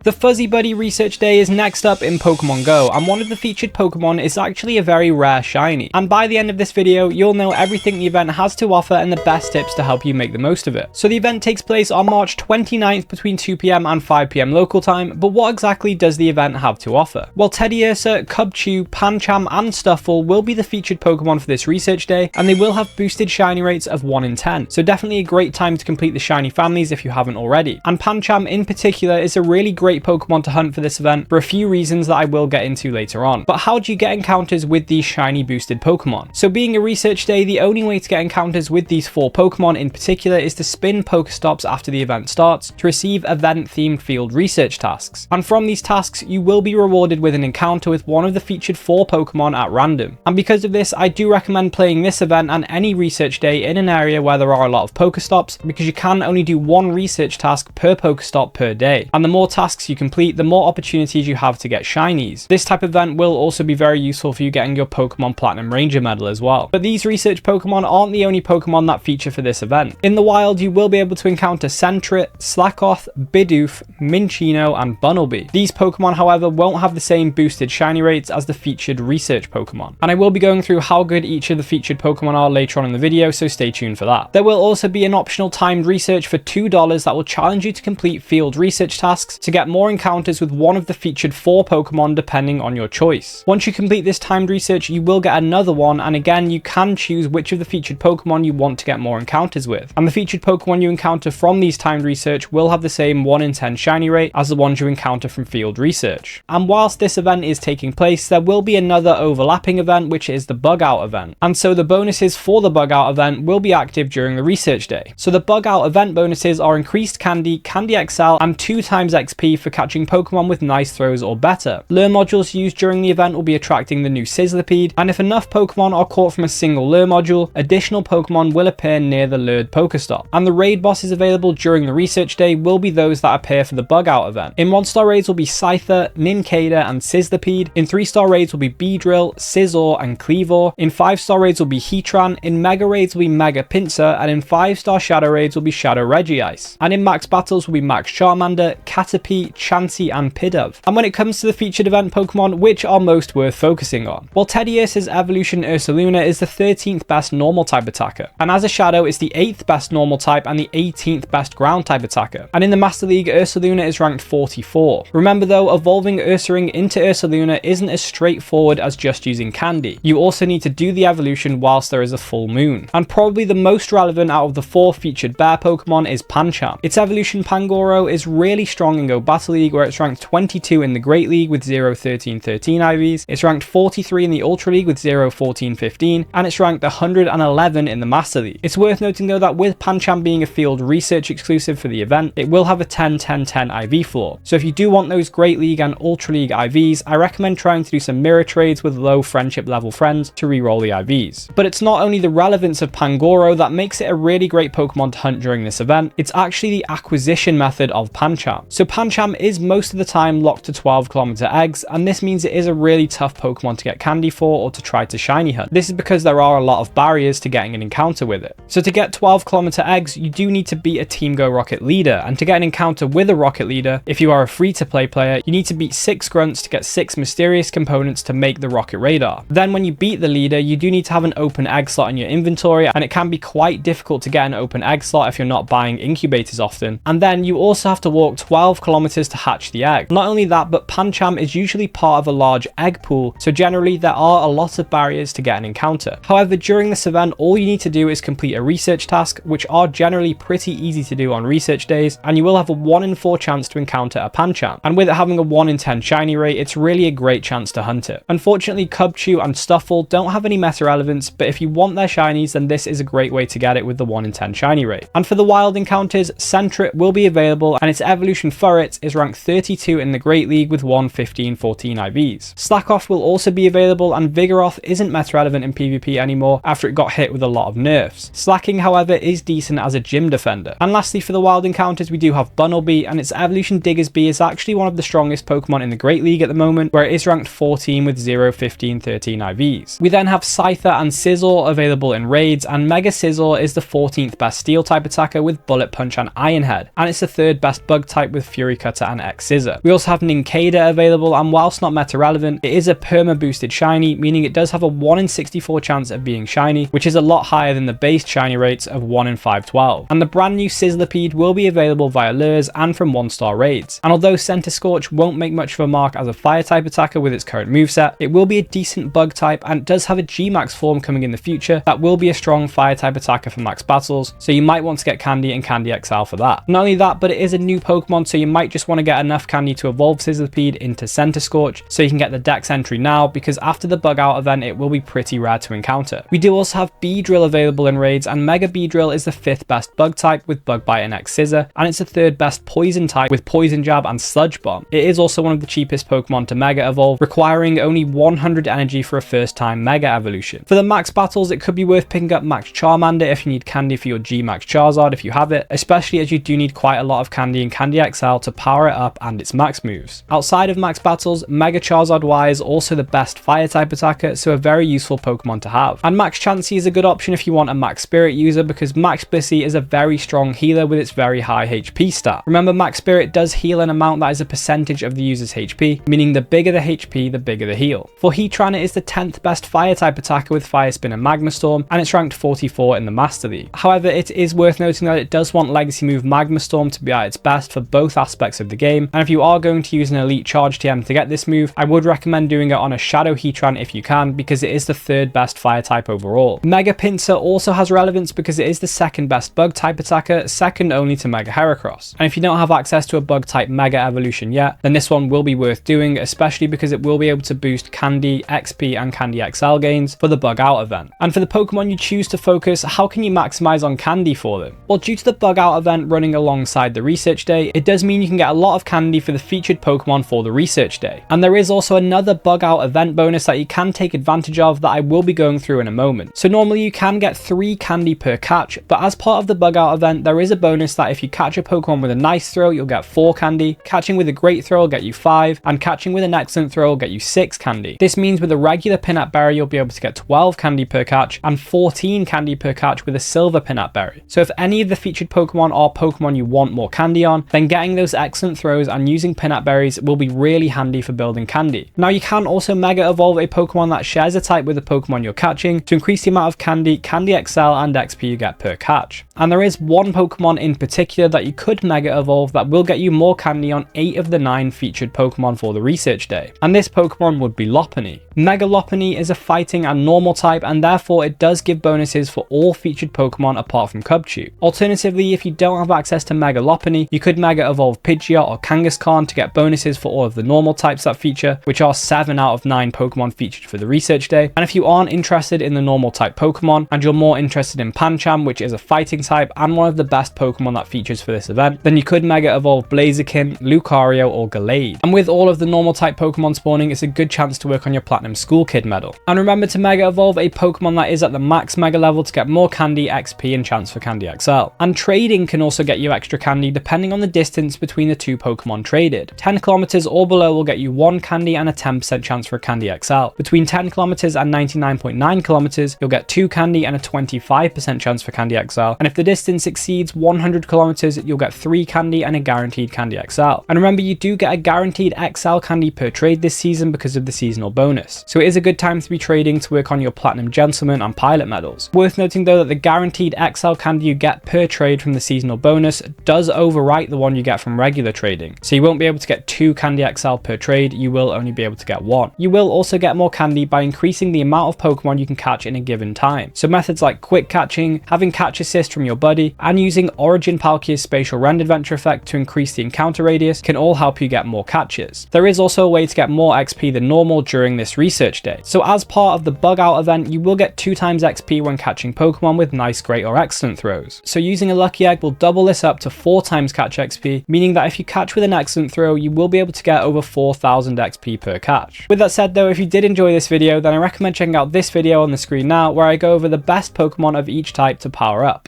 The Fuzzy Buddy Research Day is next up in Pokemon Go, and one of the featured Pokemon is actually a very rare shiny. And by the end of this video, you'll know everything the event has to offer and the best tips to help you make the most of it. So the event takes place on March 29th between 2 PM and 5 PM local time, but what exactly does the event have to offer? Well, Teddiursa, Cubchoo, Pancham, and Stuffle will be the featured Pokemon for this Research Day, and they will have boosted shiny rates of 1 in 10. So definitely a great time to complete the shiny families if you haven't already. And Pancham in particular is a really great Pokemon to hunt for this event for a few reasons that I will get into later on. But how do you get encounters with these shiny boosted Pokemon? So being a Research Day, the only way to get encounters with these 4 Pokemon in particular is to spin Pokestops after the event starts to receive event-themed field research tasks. And from these tasks, you will be rewarded with an encounter with one of the featured 4 Pokemon at random. And because of this, I do recommend playing this event and any Research Day in an area where there are a lot of Pokestops, because you can only do 1 research task per Pokestop per day. And the more tasks you complete, the more opportunities you have to get shinies. This type of event will also be very useful for you getting your Pokemon Platinum Ranger medal as well. But these research Pokemon aren't the only Pokemon that feature for this event. In the wild, you will be able to encounter Sentret, Slakoth, Bidoof, Minccino, and Bunnelby. These Pokemon, however, won't have the same boosted shiny rates as the featured research Pokemon. And I will be going through how good each of the featured Pokemon are later on in the video, so stay tuned for that. There will also be an optional timed research for $2 that will challenge you to complete field research tasks to get more encounters with one of the featured 4 Pokemon depending on your choice. Once you complete this timed research, you will get another one, and again you can choose which of the featured Pokemon you want to get more encounters with. And the featured Pokemon you encounter from these timed research will have the same 1 in 10 shiny rate as the ones you encounter from field research. And whilst this event is taking place, there will be another overlapping event, which is the Bug Out event. And so the bonuses for the Bug Out event will be active during the Research Day. So the Bug Out event bonuses are increased Candy, Candy XL, and 2 times XP for catching Pokemon with nice throws or better. Lure modules used during the event will be attracting the new Sizzlipede, and if enough Pokemon are caught from a single lure module, additional Pokemon will appear near the lured Pokestop. And the raid bosses available during the Research Day will be those that appear for the Bug Out event. In 1-star raids will be Scyther, Nincada, and Sizzlipede. In 3-star raids will be Beedrill, Scizor, and Cleavor. In 5-star raids will be Heatran. In Mega raids will be Mega Pinsir, and in 5-star Shadow raids will be Shadow Regice. And in Max battles will be Max Charmander, Caterpie, Chansey, and Pidove. And when it comes to the featured event Pokemon, which are most worth focusing on? Well, Teddiursa's evolution Ursaluna is the 13th best normal type attacker, and as a shadow it's the 8th best normal type and the 18th best ground type attacker. And in the Master League, Ursaluna is ranked 44. Remember though, evolving Ursaring into Ursaluna isn't as straightforward as just using Candy. You also need to do the evolution whilst there is a full moon. And probably the most relevant out of the 4 featured bear Pokemon is Pancham. Its evolution Pangoro is really strong in Go Battle League, where it's ranked 22 in the Great League with 0-13-13 IVs, it's ranked 43 in the Ultra League with 0-14-15, and it's ranked 111 in the Master League. It's worth noting though that with Pancham being a field research exclusive for the event, it will have a 10-10-10 IV floor. So if you do want those Great League and Ultra League IVs, I recommend trying to do some mirror trades with low friendship level friends to reroll the IVs. But it's not only the relevance of Pangoro that makes it a really great Pokemon to hunt during this event, it's actually the acquisition method of Pancham. So Pancham is most of the time locked to 12-kilometer eggs, and this means it is a really tough Pokemon to get candy for or to try to shiny hunt. This is because there are a lot of barriers to getting an encounter with it. So to get 12-kilometer eggs, you do need to beat a Team Go Rocket leader, and to get an encounter with a Rocket leader, if you are a free-to-play player, you need to beat 6 grunts to get 6 mysterious components to make the Rocket Radar. Then when you beat the leader, you do need to have an open egg slot in your inventory, and it can be quite difficult to get an open egg slot if you're not buying incubators often. And then you also have to walk 12 kilometers to hatch the egg. Not only that, but Pancham is usually part of a large egg pool, so generally there are a lot of barriers to get an encounter. However, during this event, all you need to do is complete a research task, which are generally pretty easy to do on research days, and you will have a 1 in 4 chance to encounter a Pancham. And with it having a 1 in 10 shiny rate, it's really a great chance to hunt it. Unfortunately, Cubchoo and Stuffle don't have any meta relevance, but if you want their shinies, then this is a great way to get it with the 1 in 10 shiny rate. And for the wild encounters, Sentret will be available, and its evolution Furret is ranked 32 in the Great League with 1-15-14 IVs. Slakoth will also be available, and Vigoroth isn't meta relevant in PvP anymore after it got hit with a lot of nerfs. Slacking, however, is decent as a gym defender. And lastly, for the wild encounters, we do have Bunnelby, and its evolution Diggersby is actually one of the strongest Pokemon in the Great League at the moment, where it is ranked 14 with 0-15-13 IVs. We then have Scyther and Scizor available in raids, and Mega Scizor is the 14th best Steel type attacker with Bullet Punch and Iron Head, and it's the 3rd best Bug type with Fury Cutter Cutter and X Scissor. We also have Nincada available, and whilst not meta relevant, it is a perma boosted shiny, meaning it does have a 1 in 64 chance of being shiny, which is a lot higher than the base shiny rates of 1 in 512. And the brand new Sizzlipede will be available via lures and from 1-star raids. And although Center Scorch won't make much of a mark as a fire type attacker with its current moveset, it will be a decent bug type and does have a G-Max form coming in the future that will be a strong fire type attacker for max battles, so you might want to get Candy and Candy XL for that. Not only that, but it is a new Pokemon, so you might just want to get enough Candy to evolve Sizzlipede into Center Scorch so you can get the Dex entry now, because after the bug out event it will be pretty rare to encounter. We do also have Beedrill available in raids, and Mega Beedrill is the 5th best bug type with Bug Bite and X Scissor, and it's the 3rd best poison type with Poison Jab and Sludge Bomb. It is also one of the cheapest Pokemon to Mega Evolve, requiring only 100 energy for a first time Mega Evolution. For the max battles, it could be worth picking up Max Charmander if you need Candy for your G-Max Charizard if you have it, especially as you do need quite a lot of Candy and Candy XL to power it up and its max moves. Outside of max battles, Mega Charizard Y is also the best fire type attacker, so a very useful Pokemon to have. And Max Chansey is a good option if you want a Max Spirit user, because Max Blissey is a very strong healer with its very high HP stat. Remember, Max Spirit does heal an amount that is a percentage of the user's HP, meaning the bigger the HP, the bigger the heal. For Heatran, it is the 10th best fire type attacker with Fire Spin and Magma Storm, and it's ranked 44 in the Master League. However, it is worth noting that it does want Legacy move Magma Storm to be at its best for both aspects of the game, and if you are going to use an Elite Charge TM to get this move, I would recommend doing it on a Shadow Heatran if you can, because it is the 3rd best fire type overall. Mega Pinsir also has relevance because it is the 2nd best bug type attacker, second only to Mega Heracross. And if you don't have access to a bug type Mega Evolution yet, then this one will be worth doing, especially because it will be able to boost Candy, XP and Candy XL gains for the bug out event. And for the Pokemon you choose to focus, how can you maximize on Candy for them? Well, due to the bug out event running alongside the research day, it does mean you can get a lot of Candy for the featured Pokemon for the research day. And there is also another bug out event bonus that you can take advantage of that I will be going through in a moment. So normally you can get 3 Candy per catch, but as part of the bug out event, there is a bonus that if you catch a Pokemon with a nice throw, you'll get 4 Candy, catching with a great throw will get you 5, and catching with an excellent throw will get you 6 Candy. This means with a regular Pinap Berry, you'll be able to get 12 Candy per catch and 14 Candy per catch with a Silver Pinap Berry. So if any of the featured Pokemon are Pokemon you want more Candy on, then getting those excellent throws and using Pinap Berries will be really handy for building Candy. Now you can also Mega Evolve a Pokemon that shares a type with the Pokemon you're catching to increase the amount of Candy, Candy XL and XP you get per catch. And there is one Pokemon in particular that you could Mega Evolve that will get you more Candy on 8 of the 9 featured Pokemon for the research day. And this Pokemon would be Lopunny. Mega Lopunny is a fighting and normal type, and therefore it does give bonuses for all featured Pokemon apart from Cubchoo. Alternatively, if you don't have access to Mega Lopunny, you could Mega Evolve Pidgeot or Kangaskhan to get bonuses for all of the normal types that feature, which are 7 out of 9 Pokemon featured for the research day. And if you aren't interested in the normal type Pokemon, and you're more interested in Pancham, which is a fighting type and one of the best Pokemon that features for this event, then you could Mega Evolve Blaziken, Lucario or Gallade. And with all of the normal type Pokemon spawning, it's a good chance to work on your Platinum School Kid medal. And remember to Mega Evolve a Pokemon that is at the max Mega level to get more Candy, XP and chance for Candy XL. And trading can also get you extra Candy depending on the distance between the 2 Pokemon traded. 10 kilometers or below will get you 1 Candy and a 10% chance for a Candy XL. Between 10 kilometers and 99.9 kilometers, you'll get 2 Candy and a 25% chance for Candy XL. And if the distance exceeds 100 kilometers, you'll get 3 Candy and a guaranteed Candy XL. And remember, you do get a guaranteed XL Candy per trade this season because of the seasonal bonus. So it is a good time to be trading to work on your Platinum Gentleman and Pilot medals. Worth noting though that the guaranteed XL Candy you get per trade from the seasonal bonus does overwrite the one you get from regular trading. So you won't be able to get 2 Candy XL per trade, you will only be able to get 1. You will also get more Candy by increasing the amount of Pokemon you can catch in a given time. So methods like quick catching, having catch assist from your buddy, and using Origin Palkia's Spatial Rend Adventure effect to increase the encounter radius can all help you get more catches. There is also a way to get more XP than normal during this research day. So as part of the bug out event, you will get 2 times XP when catching Pokemon with nice, great or excellent throws. So using a lucky egg will double this up to 4 times catch XP, meaning that if you catch with an excellent throw, you will be able to get over 4,000 XP per catch. With that said though, if you did enjoy this video, then I recommend checking out this video on the screen now where I go over the best Pokemon of each type to power up.